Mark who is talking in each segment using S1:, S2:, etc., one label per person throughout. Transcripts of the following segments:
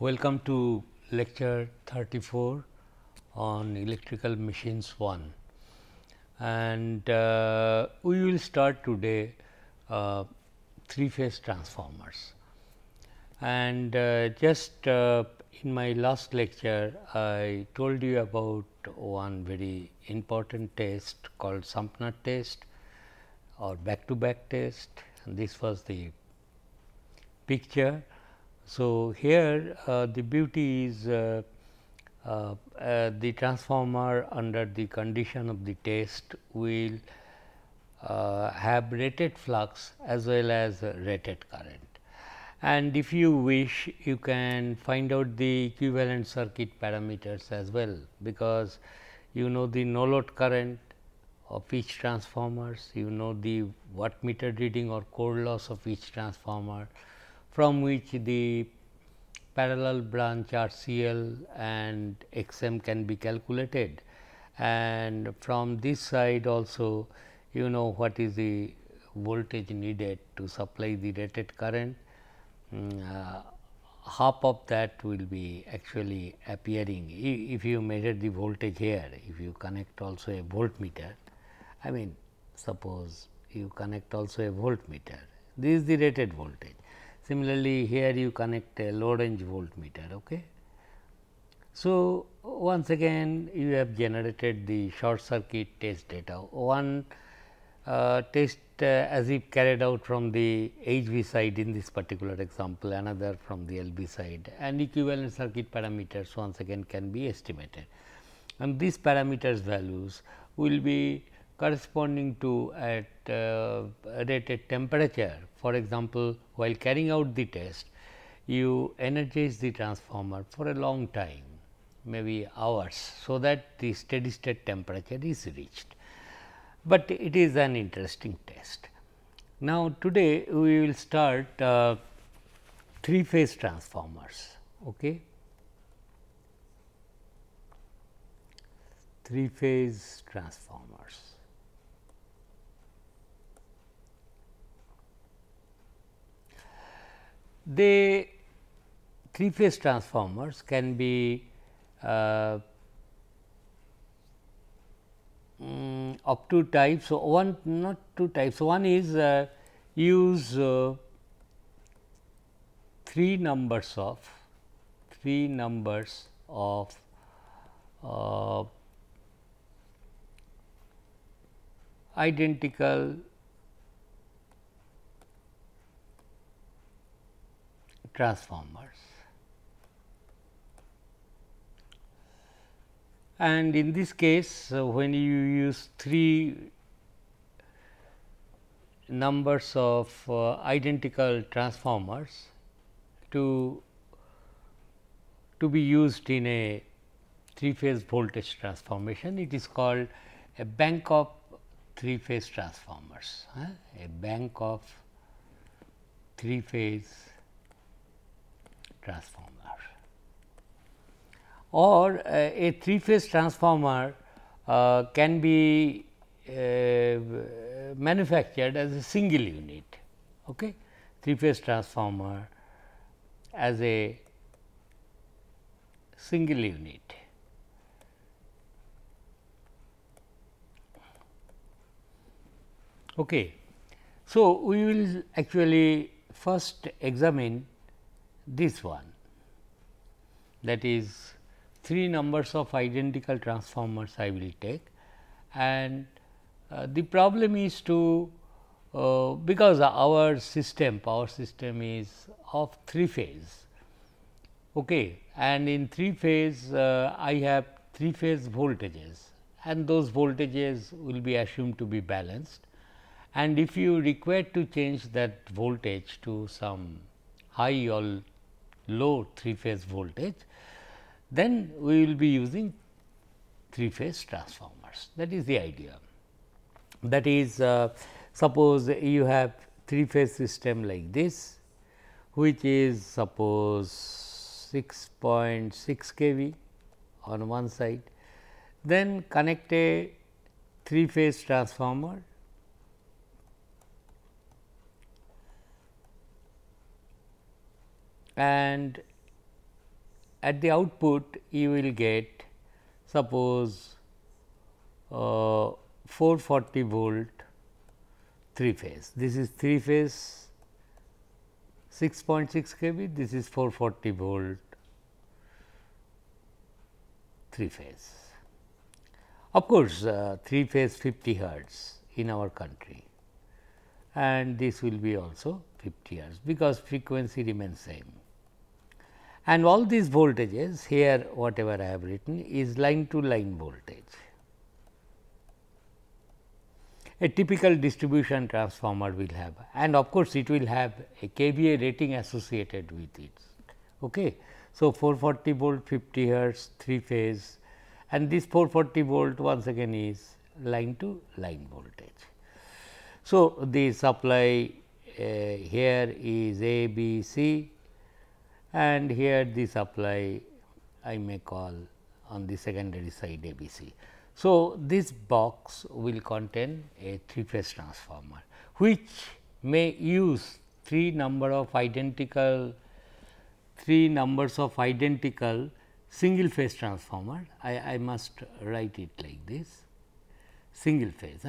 S1: Welcome to lecture 34 on electrical machines 1, and we will start today three-phase transformers. And just in my last lecture I told you about one very important test called Sumpner test or back to back test, and this was the picture. So, here the beauty is the transformer under the condition of the test will have rated flux as well as rated current. And if you wish, you can find out the equivalent circuit parameters as well, because you know the no load current of each transformers, you know the wattmeter reading or core loss of each transformer, from which the parallel branch RCL and XM can be calculated, and from this side also you know what is the voltage needed to supply the rated current. Half of that will be actually appearing if you measure the voltage here. If you connect also a voltmeter, I mean suppose you connect also a voltmeter, this is the rated voltage. Similarly, here you connect a low range voltmeter. Okay. So, once again you have generated the short circuit test data. One test as if carried out from the HV side in this particular example, another from the LV side, and equivalent circuit parameters once again can be estimated. And these parameters values will be corresponding to at rated temperature. For example, while carrying out the test, you energize the transformer for a long time, maybe hours, so that the steady state temperature is reached. But it is an interesting test. Now, today we will start three phase transformers. Okay. Three phase transformers. The three phase transformers can be of two types. So, one not two types, one is use three numbers of identical transformers, and in this case when you use three numbers of identical transformers to be used in a three phase voltage transformation, it is called a bank of three phase transformers, a bank of three phase transformer, or a three phase transformer can be manufactured as a single unit. Okay. Three phase transformer as a single unit. Okay. So, we will actually first examine this one, that is three numbers of identical transformers I will take, and the problem is to because our system power system is of three phase, okay, and in three phase I have three phase voltages, and those voltages will be assumed to be balanced, and if you require to change that voltage to some high or low three phase voltage, then we will be using three phase transformers. That is the idea. That is suppose you have three phase system like this, which is suppose 6.6 kV on one side, then connect a three phase transformer and at the output you will get suppose 440 volt 3 phase. This is 3 phase 6.6 kV, this is 440 volt 3 phase. Of course, 3 phase 50 hertz in our country, and this will be also 50 hertz because frequency remains same. And all these voltages here whatever I have written is line to line voltage. A typical distribution transformer will have, and of course, it will have a KVA rating associated with it. Okay. So, 440 volt 50 hertz 3 phase, and this 440 volt once again is line to line voltage. So, the supply here is A, B, C, and here the supply I may call on the secondary side A, B, C. So, this box will contain a 3 phase transformer, which may use 3 numbers of identical single phase transformer. I must write it like this, single phase.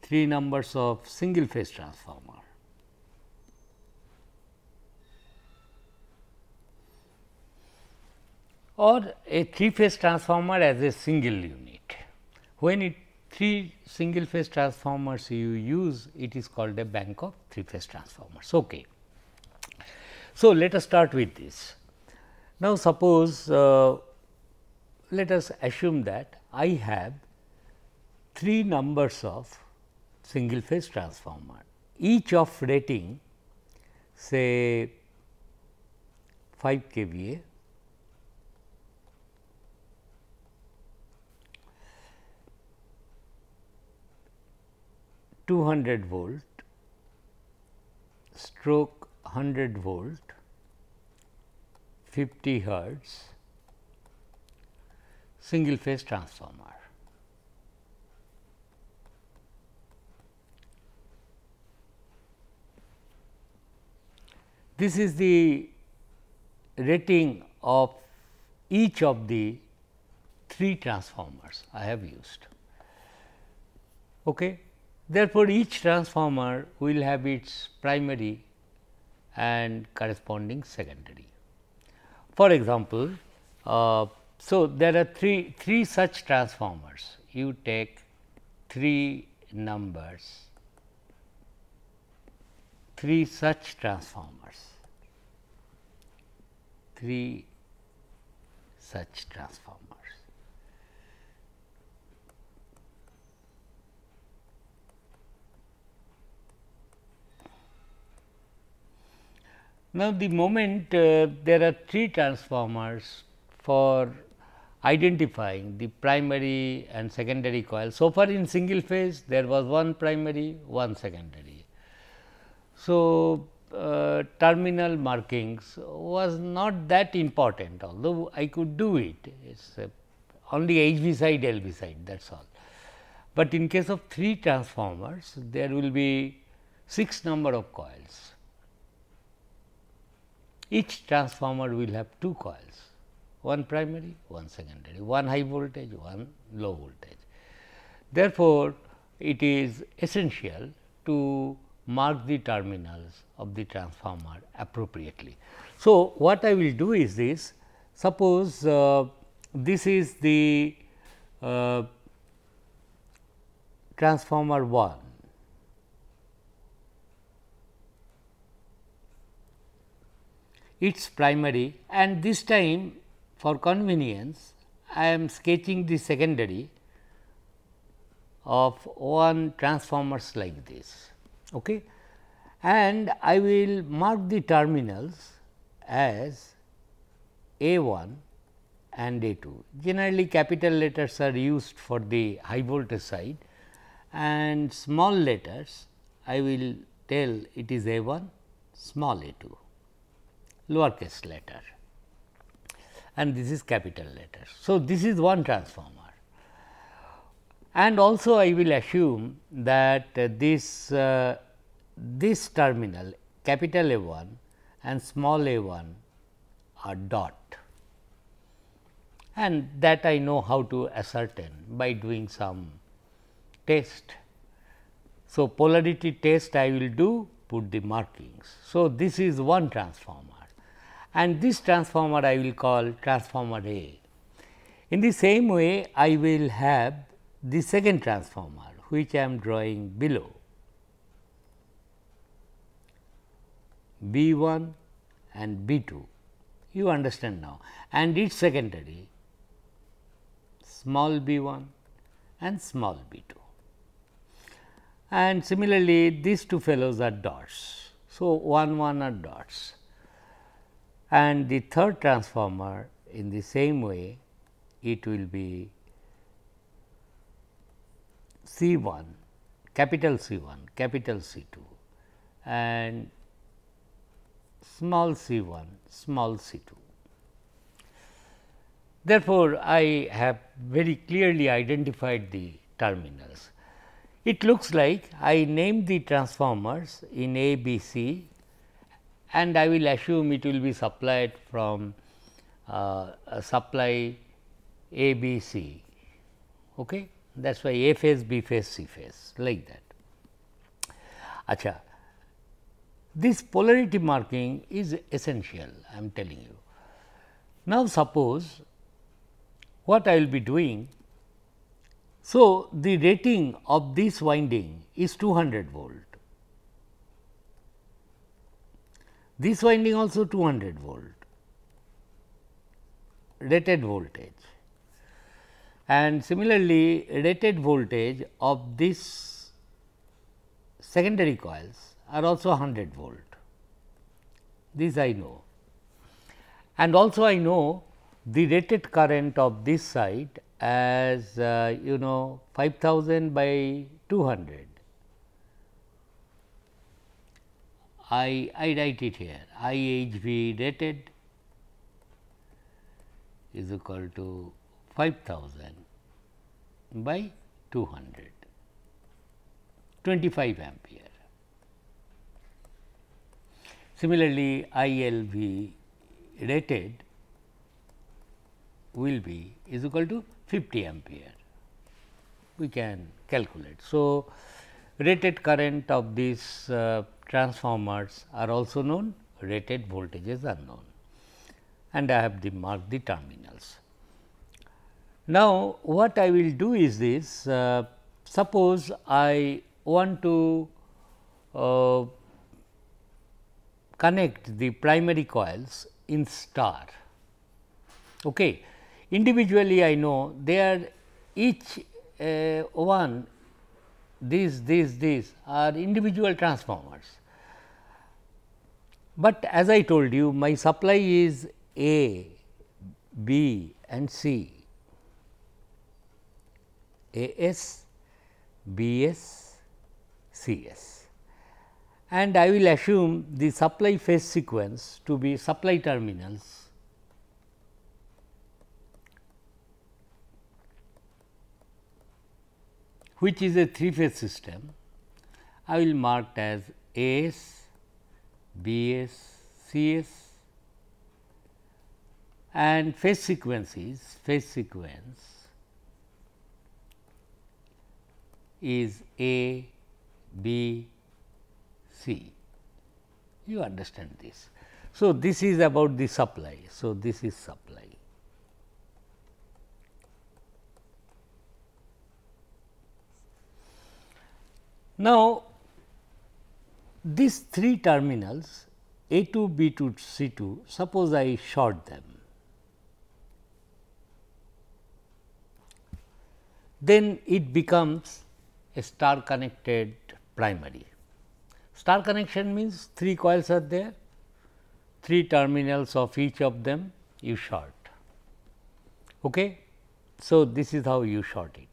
S1: 3 numbers of single phase transformer. Or a 3 phase transformer as a single unit. When 3 single phase transformers you use, it is called a bank of 3 phase transformers. Okay. So, let us start with this. Now, suppose let us assume that I have 3 numbers of single phase transformer, each of rating say 5 kVA, 200 volt stroke 100 volt 50 hertz single phase transformer. This is the rating of each of the 3 transformers I have used. Okay. Therefore, each transformer will have its primary and corresponding secondary. For example, so there are three such transformers. You take 3 numbers, 3 such transformers, 3 such transformers. Now, the moment there are 3 transformers for identifying the primary and secondary coil. So far in single phase there was 1 primary, 1 secondary. So, terminal markings was not that important, although I could do it. It is only HV side, LV side, that is all. But in case of 3 transformers, there will be 6 number of coils. Each transformer will have 2 coils, 1 primary, 1 secondary, 1 high voltage, 1 low voltage. Therefore, it is essential to mark the terminals of the transformer appropriately. So, what I will do is this: suppose this is the transformer 1. Its primary, and this time for convenience I am sketching the secondary of 1 transformers like this. Okay. And I will mark the terminals as A1 and A2. Generally capital letters are used for the high voltage side, and small letters I will tell it is A1, small A2, lowercase letter, and this is capital letter. So, this is 1 transformer, and also I will assume that this this terminal capital A1 and small a1 are dot, and that I know how to ascertain by doing some test. So, polarity test I will do, put the markings. So, this is one transformer, and this transformer I will call transformer A. In the same way, I will have the second transformer, which I am drawing below, B 1 and B 2, you understand now, and its secondary small b 1 and small b 2. And similarly, these two fellows are dots. So, 1 1 are dots, and the third transformer in the same way, it will be C 1 capital C 1 capital C 2 and small c 1 small c 2. Therefore, I have very clearly identified the terminals. It looks like I named the transformers in A, B, C, and I will assume it will be supplied from supply A, B, C. Okay? That is why A phase, B phase, C phase, like that. Acha. This polarity marking is essential, I am telling you. Now, suppose what I will be doing. So, the rating of this winding is 200 volt, this winding also 200 volt, rated voltage, and similarly rated voltage of this secondary coils are also 100 volt, this I know, and also I know the rated current of this side as 5000 by 200. I write it here, IHV rated is equal to 5000 by 200, 25 ampere. Similarly, ILV rated will be is equal to 50 ampere, we can calculate. So, rated current of these transformers are also known, rated voltages are known, and I have marked the terminals. Now, what I will do is this, suppose I want to connect the primary coils in star. Okay. Individually, I know they are each one these are individual transformers, but as I told you my supply is A, B and C, AS, BS, CS, and I will assume the supply phase sequence to be supply terminals which is a 3-phase system. I will mark as AS, BS, CS, and phase sequence is A, B, C. You understand this. So, this is about the supply. So, this is supply. Now, these 3 terminals A 2, B 2, C 2, suppose I short them, then it becomes a star connected primary. Star connection means 3 coils are there, 3 terminals of each of them you short. Okay? So, this is how you short it.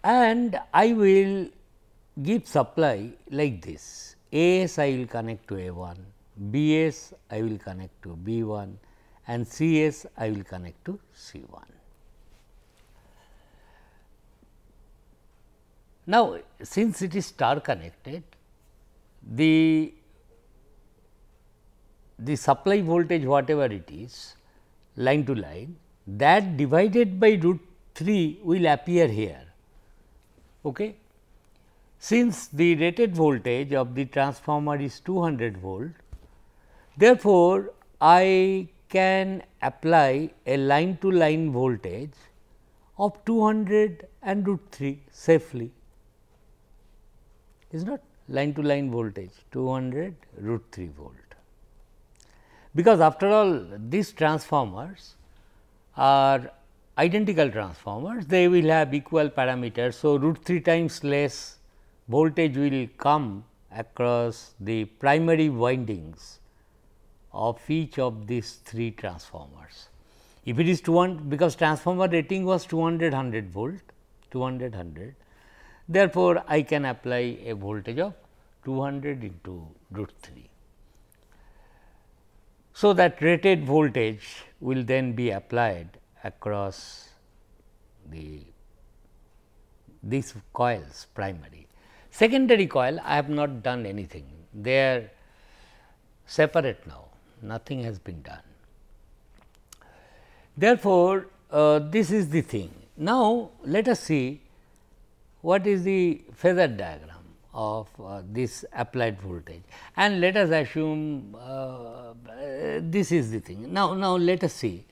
S1: And I will give supply like this, AS I will connect to A1, BS I will connect to B1 and CS I will connect to C1. Now, since it is star connected, the supply voltage whatever it is line to line, that divided by root 3 will appear here. Okay. Since the rated voltage of the transformer is 200 volt, therefore, I can apply a line to line voltage of 200 and root 3 safely, is not line to line voltage 200 root 3 volt. Because after all these transformers are identical transformers, they will have equal parameters. So, root 3 times less voltage will come across the primary windings of each of these 3 transformers. If it is 200, because transformer rating was 200 100 volt, 200 100, therefore, I can apply a voltage of 200 into root 3. So, that rated voltage will then be applied across these coils primary. Secondary coil I have not done anything, they are separate now, nothing has been done. Therefore, this is the thing. Now, let us see what is the phasor diagram of this applied voltage, and let us assume this is the thing. Now, let us see,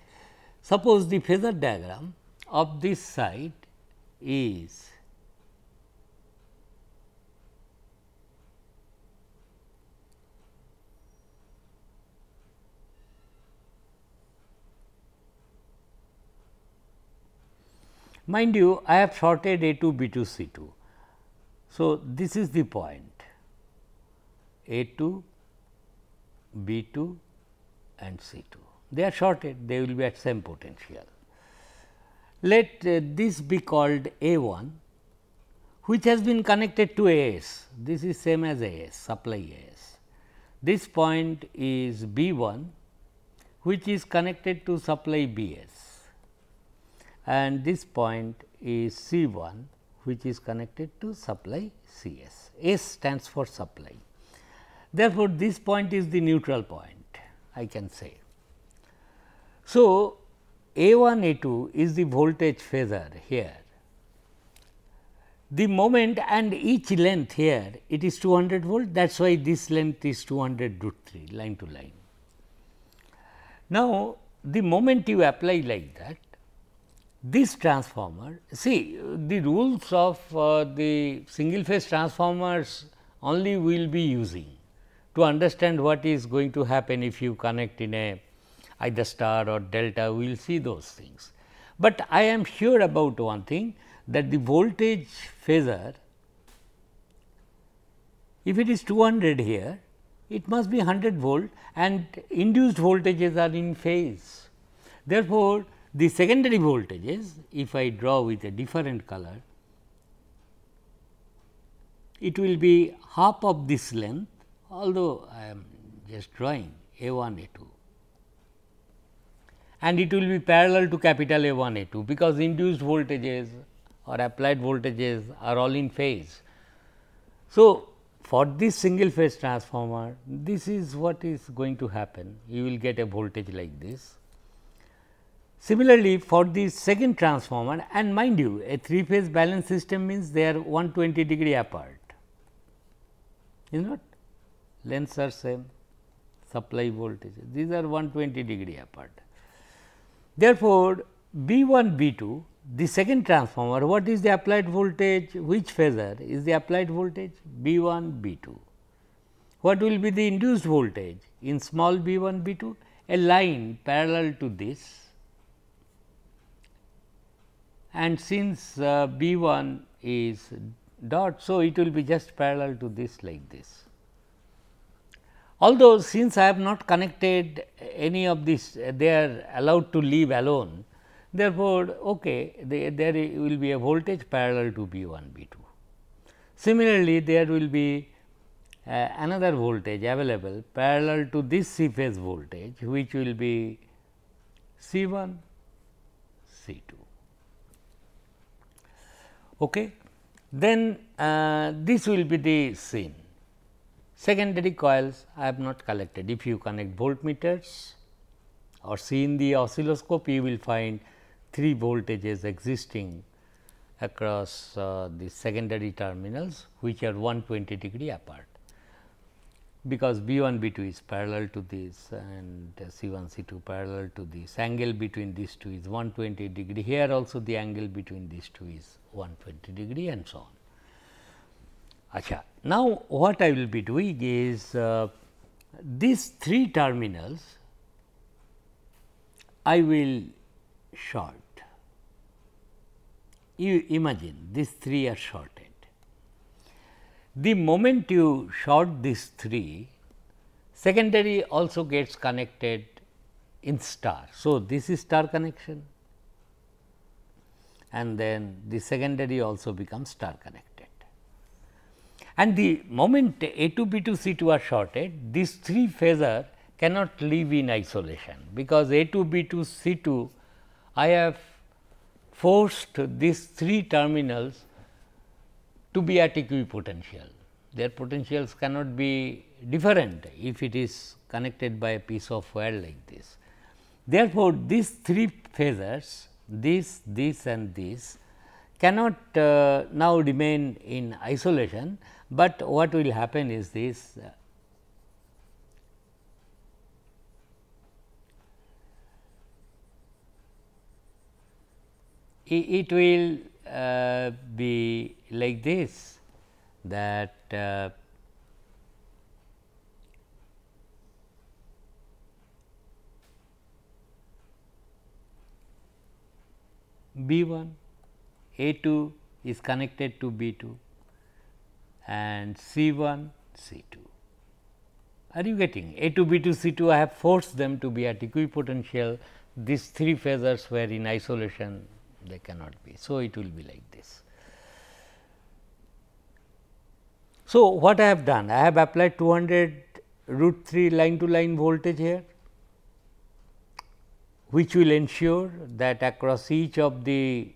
S1: suppose the phasor diagram of this side is mind you, I have shorted A2, B2, C2. So, this is the point A2, B2 and C2. They are shorted, they will be at same potential. Let this be called A1, which has been connected to AS. This is same as AS, supply AS. This point is B1, which is connected to supply BS, and this point is C1, which is connected to supply CS. S stands for supply. Therefore, this point is the neutral point, I can say. So, A1 A2 is the voltage phasor here. The moment and each length here, it is 200 volt, that is why this length is 200 root 3 line to line. Now, the moment you apply like that, this transformer, see the rules of the single phase transformers only we will be using to understand what is going to happen if you connect in a either star or delta, we will see those things. But I am sure about one thing, that the voltage phasor, if it is 200 here, it must be 100 volt and induced voltages are in phase. Therefore, the secondary voltages, if I draw with a different color, it will be half of this length, although I am just drawing A1 A2, and it will be parallel to capital A1 A2, because induced voltages or applied voltages are all in phase. So, for this single phase transformer, this is what is going to happen, you will get a voltage like this. Similarly, for the second transformer, and mind you, a 3-phase balance system means they are 120 degree apart, is not, lengths are same, supply voltage, these are 120 degree apart. Therefore, B1 B2, the second transformer, what is the applied voltage, which phasor is the applied voltage? B1 B2. What will be the induced voltage in small b1 b2? A line parallel to this, and since B1 is dot, so it will be just parallel to this like this. Although, since I have not connected any of this, they are allowed to leave alone. Therefore, okay, there will be a voltage parallel to B1 B2. Similarly, there will be another voltage available parallel to this C phase voltage, which will be C1 C2. Okay. then this will be the scene. Secondary coils I have not collected. If you connect voltmeters or see in the oscilloscope, you will find 3 voltages existing across the secondary terminals, which are 120 degree apart, because B 1 B 2 is parallel to this and C 1 C 2 parallel to this. Angle between these two is 120 degree. Here also the angle between these two is 120 degree and so on. Achha. Now, what I will be doing is these 3 terminals I will short. You imagine these 3 are shorted. The moment you short these 3, secondary also gets connected in star. So, this is star connection and then the secondary also becomes star connected. And the moment A 2, B 2, C 2 are shorted, these 3 phasor cannot live in isolation, because A 2, B 2, C 2 I have forced these 3 terminals to be at equipotential. Their potentials cannot be different if it is connected by a piece of wire like this. Therefore, these 3 phasors, this and this cannot now remain in isolation, but what will happen is this it will be like this, that B 1 A 2 is connected to B 2 and C 1 C 2. Are you getting? A 2 B 2 C 2 I have forced them to be at equipotential. These 3 phasors were in isolation, they cannot be. So, it will be like this. So, what I have done? I have applied 200 root 3 line to line voltage here, which will ensure that across each of the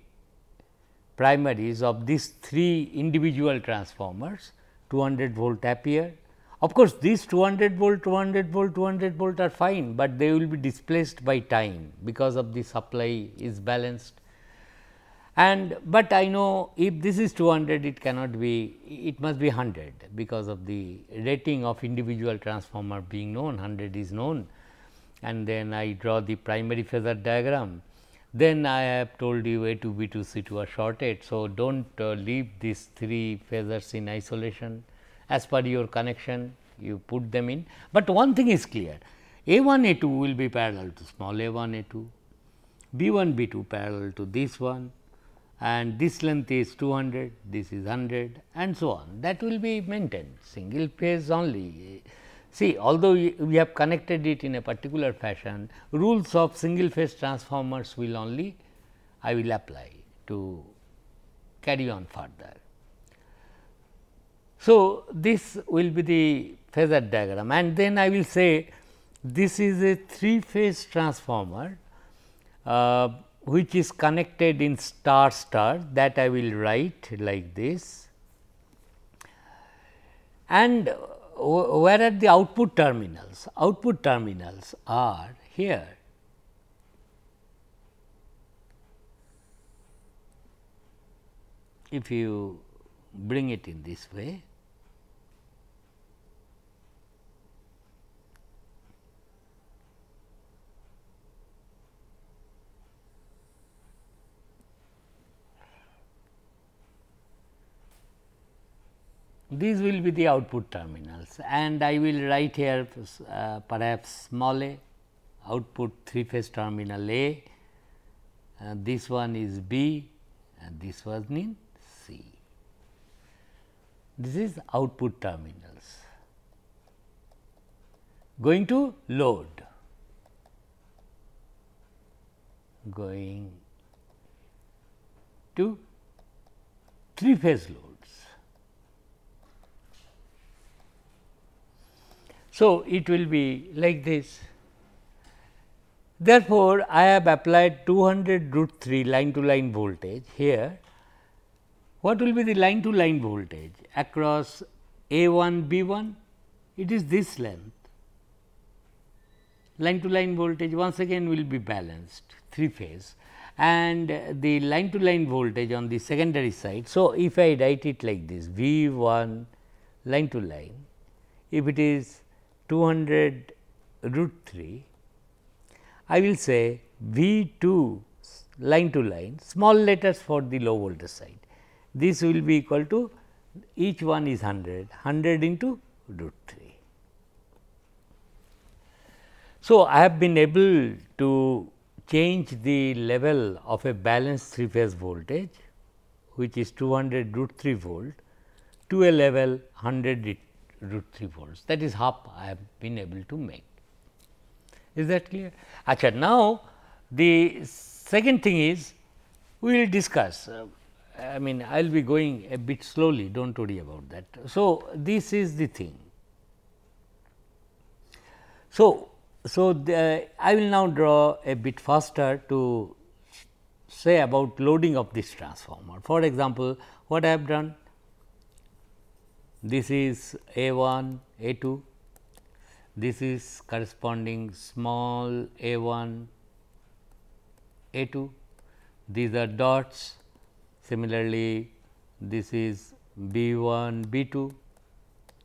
S1: primaries of these 3 individual transformers 200 volt appear. Of course, these 200 volt, 200 volt, 200 volt are fine, but they will be displaced by time because of the supply is balanced. And but I know if this is 200, it cannot be, it must be 100, because of the rating of individual transformer being known, 100 is known. And then I draw the primary phasor diagram. Then I have told you A 2 B 2 C 2 are shorted. So, do not leave these 3 phasors in isolation. As per your connection, you put them in, but one thing is clear, A 1 A 2 will be parallel to small a 1 A 2, B 1 B 2 parallel to this one, and this length is 200, this is 100 and so on. That will be maintained, single phase only. See, although we have connected it in a particular fashion, rules of single phase transformers will only I will apply to carry on further. So, this will be the phasor diagram, and then I will say this is a 3 phase transformer which is connected in star star, that I will write like this, and where are the output terminals? Output terminals are here. If you bring it in this way, these will be the output terminals, and I will write here perhaps small a, output 3 phase terminal A, this one is B and this one is C. This is output terminals going to load, going to 3 phase loads. So, it will be like this. Therefore, I have applied 200 root 3 line to line voltage here, What will be the line to line voltage across A1 B1? It is this length. Line to line voltage once again will be balanced 3 phase, and the line to line voltage on the secondary side. So, if I write it like this V 1 line to line, if it is 200 root 3, I will say V 2 line to line, small letters for the low voltage side. This will be equal to, each one is 100 into root 3. So, I have been able to change the level of a balanced 3 phase voltage, which is 200 root 3 volt, to a level 100 root 3 volts. That is half I have been able to make. Is that clear? Achha, now, the second thing is, we will discuss. I mean, I will be going a bit slowly, do not worry about that. So, this is the thing. So, I will now draw a bit faster to say about loading of this transformer. For example, what I have done? This is A1, A2, this is corresponding small A1, A2, these are dots. Similarly, this is B1, B2.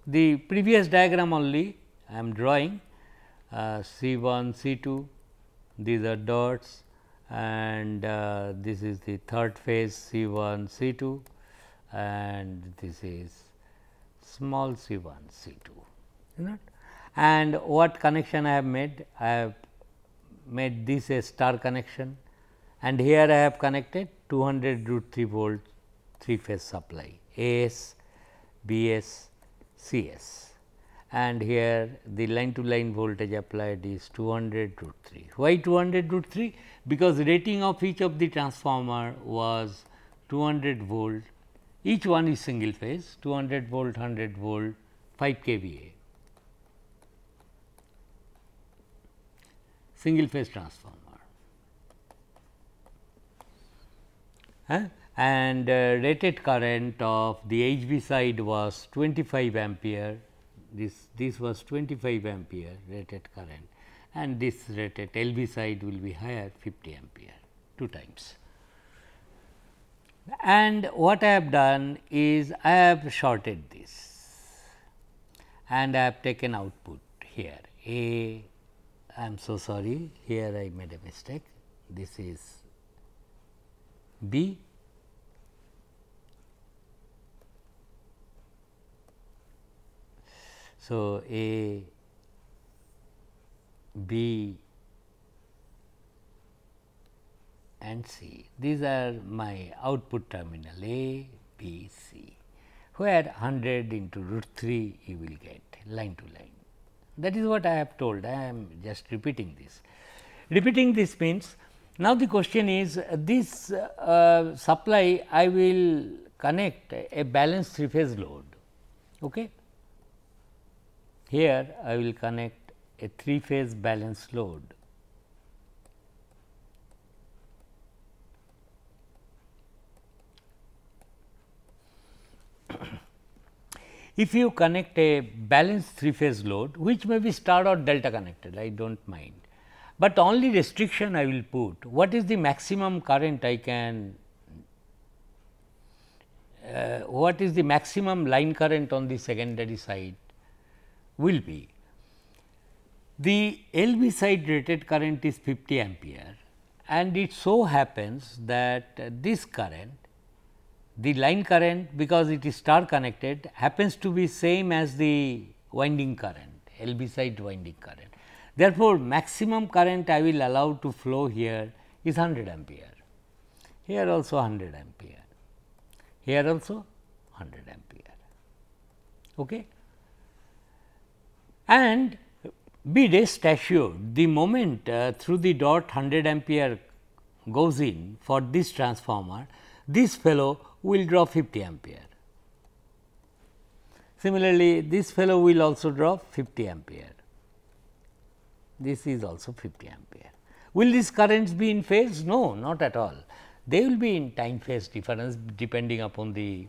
S1: The previous diagram only I am drawing. C1, C2, these are dots, and this is the third phase C1, C2, and this is small C1, C2. And what connection I have made? I have made this a star connection, and here I have connected 200 root 3 volt 3 phase supply AS, BS, CS. And here the line to line voltage applied is 200 root 3. Why 200 root 3? Because rating of each of the transformer was 200 volt, each one is single phase, 200 volt, 100 volt, 5 kVA, single phase transformer. And rated current of the HV side was 25 ampere. This was 25 ampere rated current, and this rated LV side will be higher 50 ampere, 2 times. And what I have done is I have shorted this, and I have taken output here I am so sorry, here I made a mistake. This is B, so A, B and C, these are my output terminal A, B, C, where 100 into root 3 you will get line to line. That is what I have told, I am just repeating this. Repeating this means, now the question is this supply I will connect a balanced 3 phase load. Okay. Here I will connect a 3 phase balanced load. If you connect a balanced 3 phase load, which may be star or delta connected, I do not mind, but only restriction I will put, what is the maximum current I can, what is the maximum line current on the secondary side will be. The LV side rated current is 50 ampere, and it so happens that this current, the line current, because it is star connected, happens to be same as the winding current, LV side winding current. Therefore, maximum current I will allow to flow here is 100 ampere, here also 100 ampere, here also 100 ampere. Okay. And be rest assured, the moment through the dot 100 ampere goes in for this transformer, this fellow will draw 50 ampere. Similarly, this fellow will also draw 50 ampere. This is also 50 ampere. Will these currents be in phase? No, not at all. they will be in time phase difference depending upon the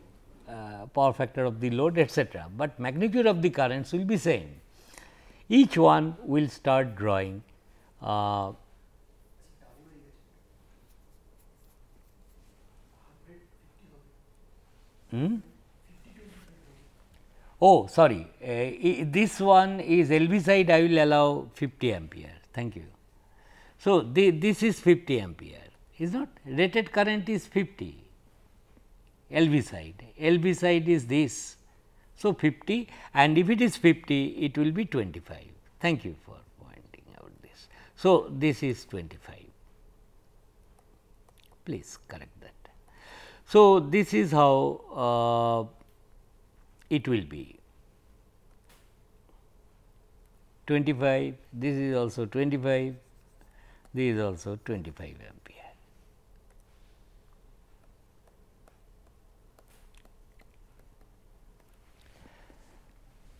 S1: power factor of the load etcetera, but magnitude of the currents will be same. Each one will start drawing Oh, sorry, this one is LV side I will allow 50 ampere, thank you. So, this is 50 ampere, is not rated current is 50 LV side is this. So, 50 and if it is 50 it will be 25, thank you for pointing out this. So, this is 25, please correct that. So, this is how it will be 25, this is also 25, this is also 25 ampere.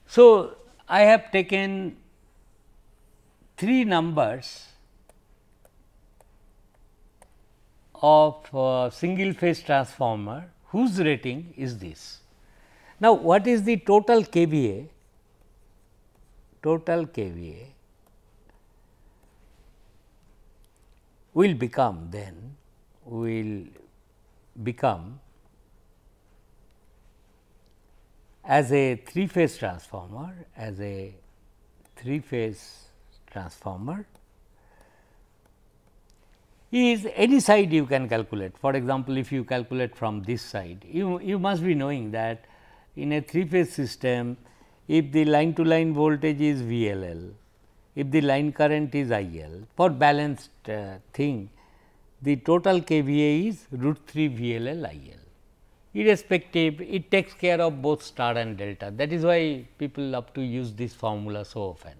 S1: So, I have taken 3 numbers of single phase transformer whose rating is this. Now, what is the total KVA? Total KVA will become as a 3 phase transformer, is any side you can calculate. For example, if you calculate from this side, you must be knowing that in a 3 phase system, if the line to line voltage is VLL, if the line current is IL, for balanced thing, the total KVA is √3 VLL IL. Irrespective, it takes care of both star and delta. That is why people love to use this formula so often.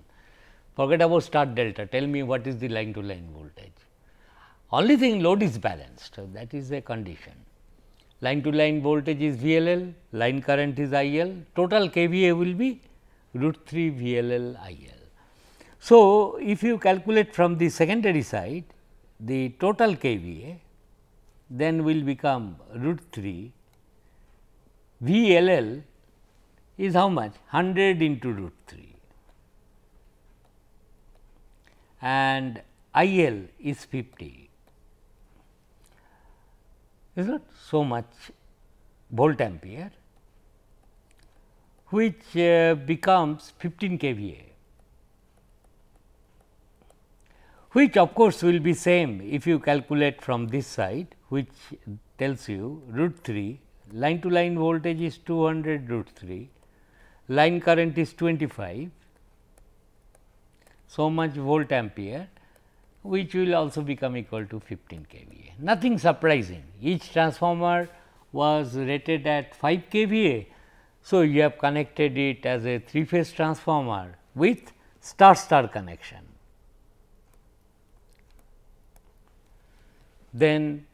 S1: Forget about star delta, tell me what is the line to line voltage. Only thing, load is balanced, that is a condition. Line to line voltage is VLL, line current is IL, total KVA will be √3 VLL IL. So, if you calculate from the secondary side, the total KVA then will become √3 VLL is how much? 100 into √3 and IL is 50, is not so much volt ampere, which becomes 15 KVA, which of course will be same if you calculate from this side, which tells you √3, line to line voltage is 200 √3, line current is 25, so much volt ampere, which will also become equal to 15 KVA. Nothing surprising, each transformer was rated at 5 KVA. So, you have connected it as a 3 phase transformer with star star connection. Then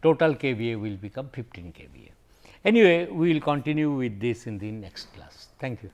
S1: total KVA will become 15 KVA. Anyway, we will continue with this in the next class. Thank you.